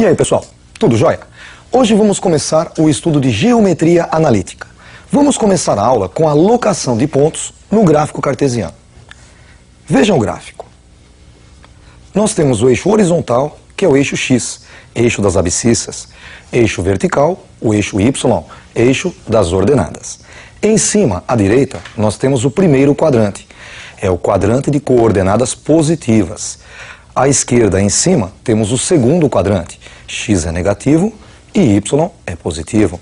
E aí, pessoal, tudo jóia? Hoje vamos começar o estudo de geometria analítica. Vamos começar a aula com a locação de pontos no gráfico cartesiano. Vejam o gráfico. Nós temos o eixo horizontal, que é o eixo X, eixo das abscissas, eixo vertical, o eixo Y, eixo das ordenadas. Em cima, à direita, nós temos o primeiro quadrante, é o quadrante de coordenadas positivas. À esquerda, em cima, temos o segundo quadrante, X é negativo e Y é positivo.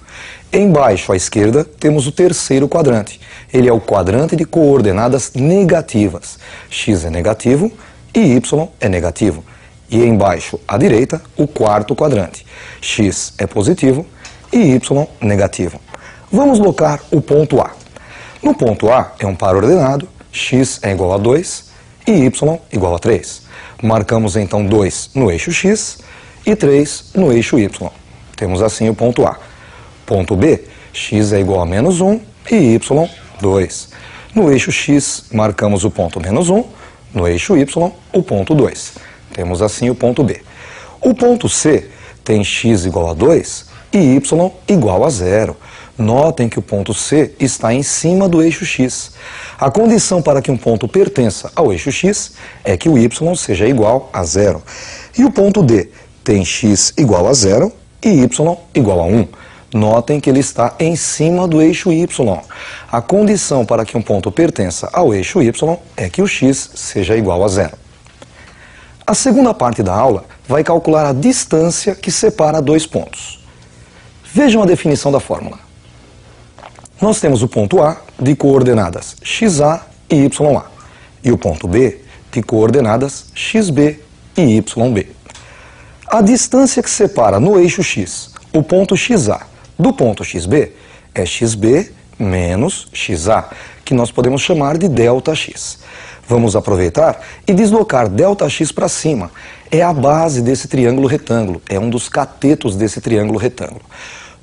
Embaixo, à esquerda, temos o terceiro quadrante, ele é o quadrante de coordenadas negativas. X é negativo e Y é negativo. E embaixo, à direita, o quarto quadrante, X é positivo e Y negativo. Vamos locar o ponto A. No ponto A é um par ordenado, X é igual a 2 e Y igual a 3. Marcamos então 2 no eixo X e 3 no eixo Y. Temos assim o ponto A. Ponto B, X é igual a menos 1 e Y 2. No eixo X marcamos o ponto menos 1, no eixo Y o ponto 2. Temos assim o ponto B. O ponto C tem X igual a 2 e Y igual a 0. Notem que o ponto C está em cima do eixo X. A condição para que um ponto pertença ao eixo X é que o Y seja igual a 0. E o ponto D tem X igual a 0 e Y igual a 1. Notem que ele está em cima do eixo Y. A condição para que um ponto pertença ao eixo Y é que o X seja igual a 0. A segunda parte da aula vai calcular a distância que separa dois pontos. Vejam a definição da fórmula. Nós temos o ponto A de coordenadas XA e YA e o ponto B de coordenadas XB e YB. A distância que separa no eixo X o ponto XA do ponto XB é XB menos XA, que nós podemos chamar de ΔX. Vamos aproveitar e deslocar ΔX para cima. É a base desse triângulo retângulo, é um dos catetos desse triângulo retângulo.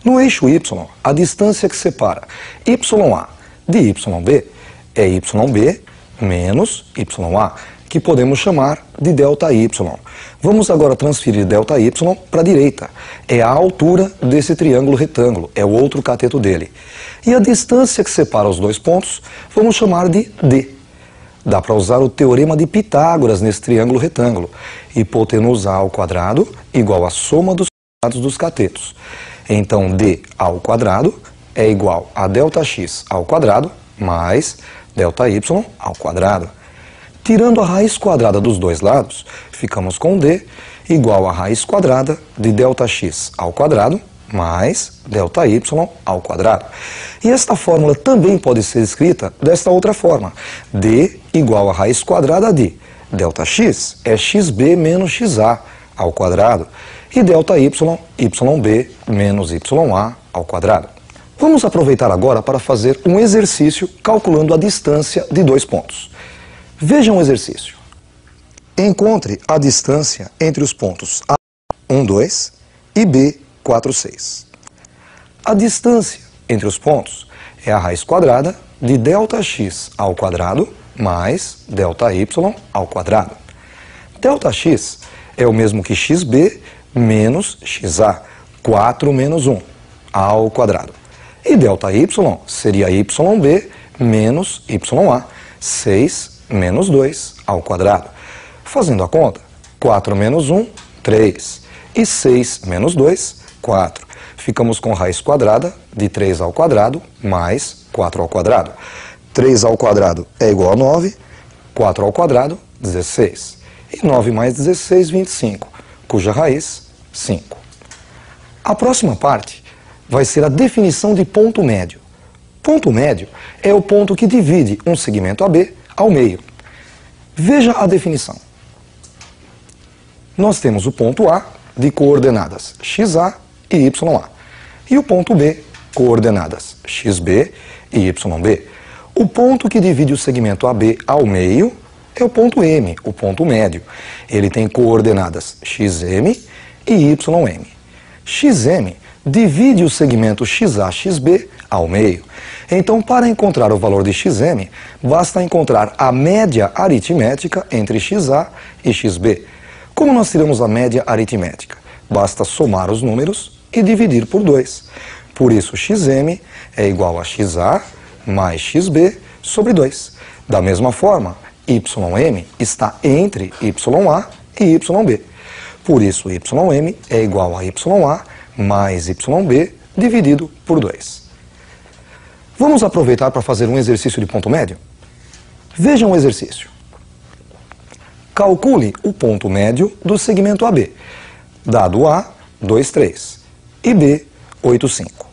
No eixo Y, a distância que separa YA de YB é YB menos YA, que podemos chamar de ΔY. Vamos agora transferir ΔY para a direita. É a altura desse triângulo retângulo, é o outro cateto dele. E a distância que separa os dois pontos, vamos chamar de D. Dá para usar o teorema de Pitágoras nesse triângulo retângulo. Hipotenusa ao quadrado igual à soma dos lados dos catetos. Então, D ao quadrado é igual a ΔX ao quadrado mais ΔY ao quadrado. Tirando a raiz quadrada dos dois lados, ficamos com D igual a raiz quadrada de ΔX ao quadrado mais ΔY ao quadrado. E esta fórmula também pode ser escrita desta outra forma. D igual a raiz quadrada de ΔX é XB menos XA ao quadrado e ΔY, YB menos YA ao quadrado. Vamos aproveitar agora para fazer um exercício calculando a distância de dois pontos. Vejam o exercício. Encontre a distância entre os pontos A, 1, 2 e B, 4, 6. A distância entre os pontos é a raiz quadrada de ΔX ao quadrado mais ΔY ao quadrado. ΔX é o mesmo que XB menos XA, 4 menos 1, ao quadrado. E ΔY seria YB menos YA, 6 menos 2 ao quadrado. Fazendo a conta, 4 menos 1, 3. E 6 menos 2, 4. Ficamos com raiz quadrada de 3 ao quadrado mais 4 ao quadrado. 3 ao quadrado é igual a 9, 4 ao quadrado, 16. E 9 mais 16, 25, cuja raiz, 5. A próxima parte vai ser a definição de ponto médio. Ponto médio é o ponto que divide um segmento AB ao meio. Veja a definição. Nós temos o ponto A de coordenadas XA e YA. E o ponto B, coordenadas XB e YB. O ponto que divide o segmento AB ao meio é o ponto M, o ponto médio. Ele tem coordenadas XM e YM. XM divide o segmento XA-XB ao meio. Então, para encontrar o valor de XM, basta encontrar a média aritmética entre XA e XB. Como nós tiramos a média aritmética? Basta somar os números e dividir por 2. Por isso, xm é igual a xa mais xb sobre 2. Da mesma forma, ym está entre ya e yb. Por isso, ym é igual a ya mais yb dividido por 2. Vamos aproveitar para fazer um exercício de ponto médio? Vejam o exercício. Calcule o ponto médio do segmento AB, dado A, 2, 3, e B, 8, 5.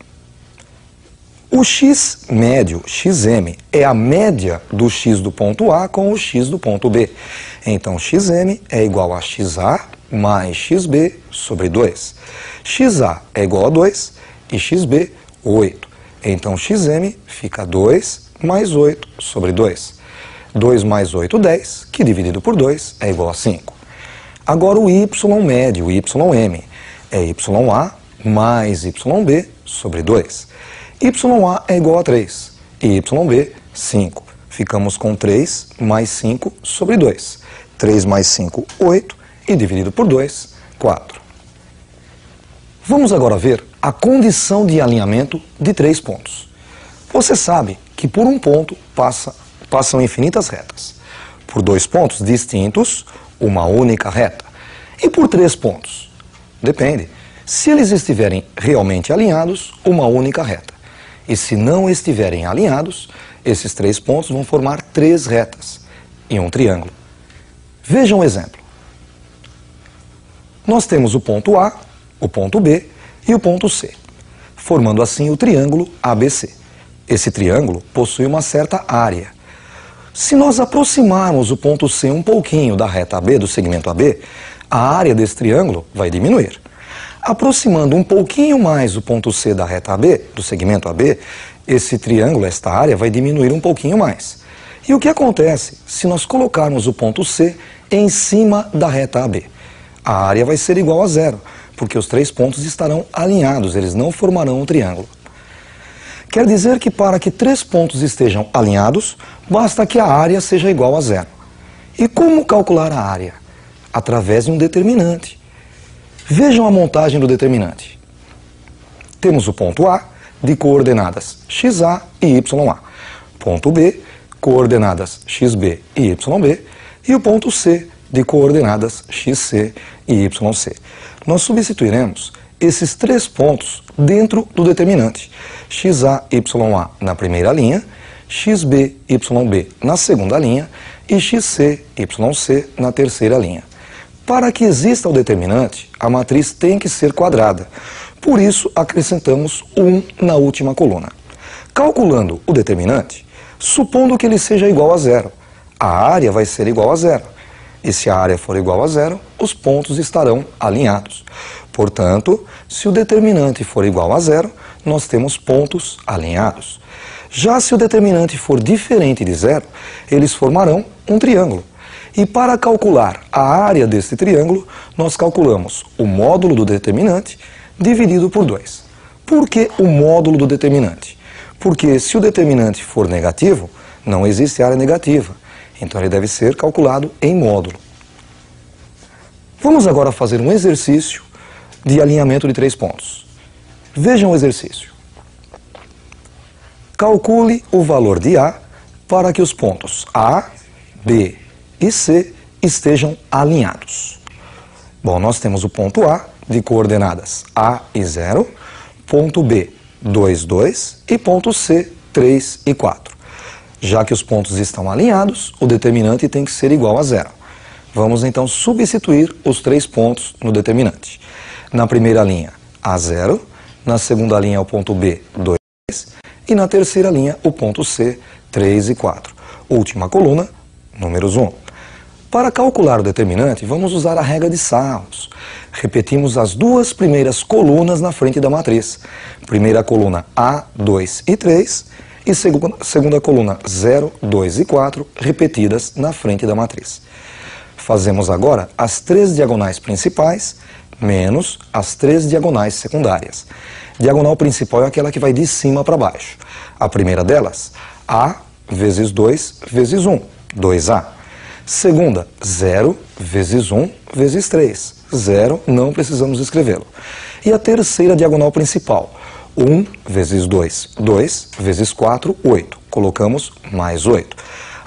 O x médio, xm, é a média do x do ponto A com o x do ponto B. Então, xm é igual a xa mais xb sobre 2. xa é igual a 2 e xb, 8. Então, xm fica 2 mais 8 sobre 2. 2 mais 8, 10, que dividido por 2 é igual a 5. Agora o y médio, o ym, é ya mais yb sobre 2. Ya é igual a 3 e yb, 5. Ficamos com 3 mais 5 sobre 2. 3 mais 5, 8, e dividido por 2, 4. Vamos agora ver a condição de alinhamento de 3 pontos. Você sabe que por um ponto passam infinitas retas. Por 2 pontos distintos, uma única reta. E por 3 pontos? Depende. Se eles estiverem realmente alinhados, uma única reta. E se não estiverem alinhados, esses 3 pontos vão formar 3 retas em um triângulo. Vejam um exemplo. Nós temos o ponto A, o ponto B e o ponto C, formando assim o triângulo ABC. Esse triângulo possui uma certa área. Se nós aproximarmos o ponto C um pouquinho da reta AB, do segmento AB, a área desse triângulo vai diminuir. Aproximando um pouquinho mais o ponto C da reta AB, do segmento AB, esse triângulo, esta área, vai diminuir um pouquinho mais. E o que acontece se nós colocarmos o ponto C em cima da reta AB? A área vai ser igual a 0, porque os 3 pontos estarão alinhados, eles não formarão um triângulo. Quer dizer que para que 3 pontos estejam alinhados, basta que a área seja igual a 0. E como calcular a área? Através de um determinante. Vejam a montagem do determinante. Temos o ponto A, de coordenadas xa e ya. Ponto B, coordenadas xb e yb. E o ponto C, de coordenadas xc e yc. Nós substituiremos esses 3 pontos dentro do determinante. xa, ya na primeira linha, xb, yb na segunda linha e xc, yc na terceira linha. Para que exista o determinante, a matriz tem que ser quadrada. Por isso, acrescentamos 1 na última coluna. Calculando o determinante, supondo que ele seja igual a 0, a área vai ser igual a 0. E se a área for igual a 0, os pontos estarão alinhados. Portanto, se o determinante for igual a 0, nós temos pontos alinhados. Já se o determinante for diferente de 0, eles formarão um triângulo. E para calcular a área deste triângulo, nós calculamos o módulo do determinante dividido por 2. Por que o módulo do determinante? Porque se o determinante for negativo, não existe área negativa. Então ele deve ser calculado em módulo. Vamos agora fazer um exercício de alinhamento de 3 pontos. Vejam o exercício. Calcule o valor de A para que os pontos A, B e C estejam alinhados. Bom, nós temos o ponto A de coordenadas A e 0, ponto B 2, 2 e ponto C 3 e 4. Já que os pontos estão alinhados, o determinante tem que ser igual a 0. Vamos então substituir os 3 pontos no determinante. Na primeira linha, A0, na segunda linha o ponto B 2 e na terceira linha o ponto C 3 e 4. Última coluna, números 1. Para calcular o determinante, vamos usar a regra de Sarros. Repetimos as 2 primeiras colunas na frente da matriz. Primeira coluna A, 2 e 3 e segunda coluna 0, 2 e 4 repetidas na frente da matriz. Fazemos agora as 3 diagonais principais menos as 3 diagonais secundárias. Diagonal principal é aquela que vai de cima para baixo. A primeira delas, A vezes 2 vezes 1, 2A. Segunda, 0 vezes 1 vezes 3. 0, não precisamos escrevê-lo. E a terceira diagonal principal, 1 vezes 2, 2 vezes 4, 8. Colocamos mais 8.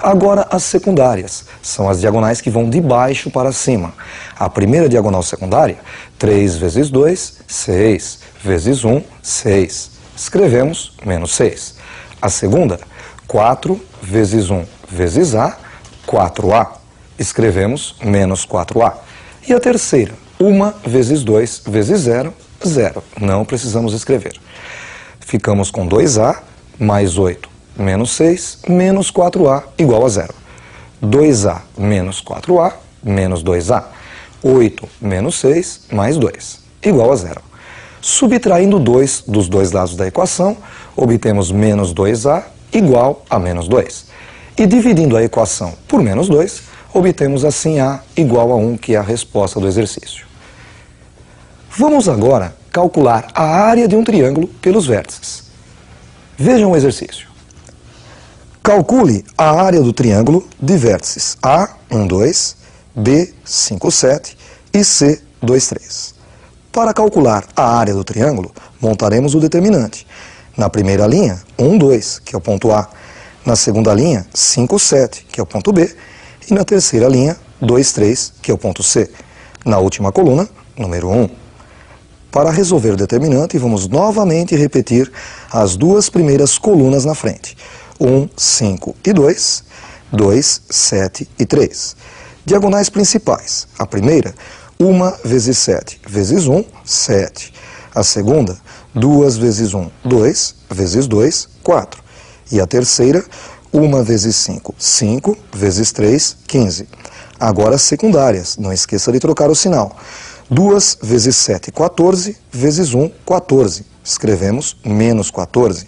Agora as secundárias, são as diagonais que vão de baixo para cima. A primeira diagonal secundária, 3 vezes 2, 6, vezes 1, 6. Escrevemos menos 6. A segunda, 4 vezes 1 vezes A, 4A. Escrevemos menos 4A. E a terceira, 1 vezes 2 vezes 0, 0. Não precisamos escrever. Ficamos com 2A mais 8 menos 6 menos 4A igual a 0. 2A menos 4A menos 2A. 8 menos 6 mais 2 igual a 0. Subtraindo 2 dos dois lados da equação, obtemos menos 2A igual a menos 2. E dividindo a equação por menos 2, obtemos assim A igual a 1, que é a resposta do exercício. Vamos agora calcular a área de um triângulo pelos vértices. Vejam o exercício. Calcule a área do triângulo de vértices A, 1, 2, B, 5, 7 e C, 2, 3. Para calcular a área do triângulo, montaremos o determinante. Na primeira linha, 1, 2, que é o ponto A. Na segunda linha, 5, 7, que é o ponto B. E na terceira linha, 2, 3, que é o ponto C. Na última coluna, número 1. Para resolver o determinante, vamos novamente repetir as duas primeiras colunas na frente. 1, 5 e 2, 2, 7 e 3. Diagonais principais. A primeira, 1 vezes 7 vezes 1, 7. A segunda, 2 vezes 1, 2, vezes 2, 4. E a terceira, 1 vezes 5, 5, vezes 3, 15. Agora as secundárias, não esqueça de trocar o sinal. 2 vezes 7, 14, vezes 1, 14. Escrevemos menos 14.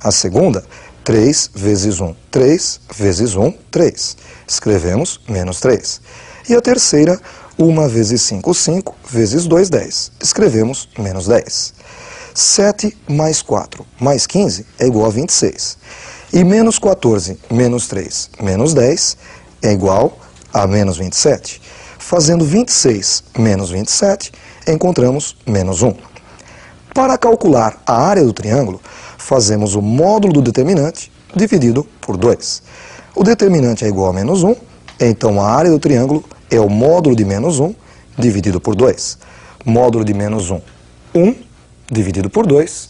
A segunda, 3 vezes 1, 3, vezes 1, 3. Escrevemos menos 3. E a terceira, 1 vezes 5, 5, vezes 2, 10. Escrevemos menos 10. 7 mais 4 mais 15 é igual a 26. E menos 14 menos 3 menos 10 é igual a menos 27. Fazendo 26 menos 27, encontramos menos 1. Para calcular a área do triângulo, fazemos o módulo do determinante dividido por 2. O determinante é igual a menos 1, então a área do triângulo é o módulo de menos 1 dividido por 2. Módulo de menos 1, 1 dividido por 2,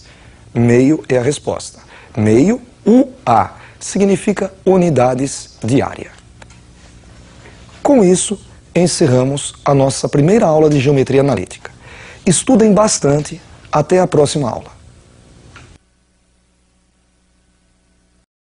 meio é a resposta. Meio, UA, significa unidades de área. Com isso, encerramos a nossa primeira aula de geometria analítica. Estudem bastante. Até a próxima aula.